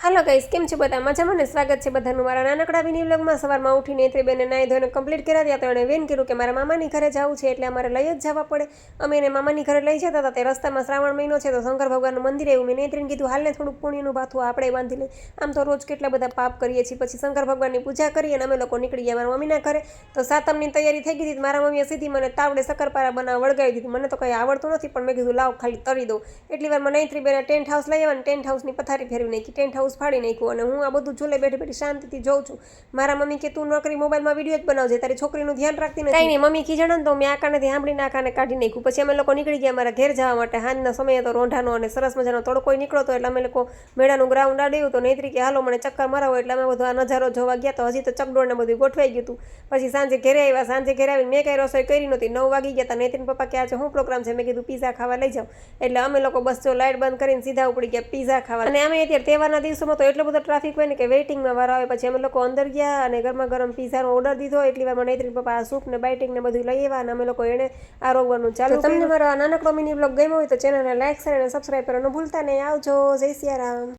હાલો guys, કેમ છે બધા? મજામાં ને? સ્વાગત છે બધાનું મારા નાનકડા મિની વ્લોગમાં. સવારમાં ઉઠીને નેત્રીબેને નાઈ ધોઈને કમ્પ્લીટ કર્યા હતા. તો એણે વેન કર્યું કે મારા મામાની ઘરે જવું છે, એટલે અમારે લઈ જ જવા પડે. અમે એને મામાની ઘરે લઈ જતા હતા. તે રસ્તામાં શ્રાવણ મહિનો છે તો શંકર ભગવાનનું મંદિર એવું. મેં નેત્રીને કીધું હાલને થોડુંક પુણ્યનું ભાથું આપણે બાંધી લઈએ. આમ તો રોજ કેટલા બધા પાપ કરીએ છીએ. પછી શંકર ભગવાનની પૂજા કરી અને અમે લોકો નીકળી ગયા મારા મમ્મીના ઘરે. તો સાતમની તૈયારી થઈ ગઈ હતી. મારા મમ્મીએ સીધી મને તાવડે શક્કરપારા બનાવવા વળગાવી દીધી. મને તો કંઈ આવડતું નથી, પણ મેં કીધું લાવ ખાલી તરી દઉં. એટલી વારમાં નેત્રીબેને ટેન્ટ હાઉસ લઈ આવ્યા અને ટેન્ટ હાઉસની પથારી ફેરવી નાખી, ટેન્ટ હાઉસ ફાડી નાખ્યું. અને હું આ બધું ચૂલે બેઠી બેઠી શાંતિથી જોઉં છું. મારા મમ્મી કે તું નોકરી મોબાઈલમાં વિડીયો જ બનાવજે, તારી છોકરીનું ધ્યાન રાખતી નથી. કાંઈ નહીં, મમ્મી ખીજાણા ને તો મેં આકાનેથી સાંભળીને આકાને કાઢી નાખ્યું. પછી અમે લોકો નીકળી ગયા મારા ઘેર જવા માટે. હાંજના સમયે તો રોંઢાનો અને સરસ મજાનો તડકો નીકળો તો એટલે અમે લોકો મેળાનું ગ્રાઉન્ડ આડ્યું. તો નેત્રી કે હાલો મને ચક્કર મરાવો, એટલે અમે બધો આ નજારો જોવા ગયા. તો હજી તો ચકડોળને બધું ગોઠવાઈ ગયું હતું. પછી સાંજે ઘરે આવ્યા. સાંજે ઘરે આવીને મેં કાંઈ રસોઈ કરી નહોતી. 9 વાગી ગયા હતા. નેત્રીન પપ્પા કે આજે શું પ્રોગ્રામ છે? મેં કીધું પીઝા ખાવા લઈ જાઓ. એટલે અમે લોકો બસ જો લાઇટ બંધ કરીને સીધા ઉપડી ગયા પીઝા ખાવા. અને અમે અત્યારે તહેવારના દિવસોમાં તો એટલો બધો ટ્રાફિક હોય ને કે વેઇટિંગમાં વારો આવે. પછી અમે લોકો અંદર ગયા અને ગરમા ગરમ પીઝાનો ઓર્ડર દીધો. એટલી વારમાં નેત્રીન પપ્પા આ સૂપ ને બાઇટિંગ ને બધું લઈ આવ્યા અને અમે લોકો એને આરોગવાનું ચાલુ. તમને મારો આ નાનકડો મિની બ્લોગ ગમ્યો હોય તો ચેનલને લાઈક, શેર અને સબસ્ક્રાઈબ કરવાનું ભૂલતા નહીં. આવજો. જય સિયારામ.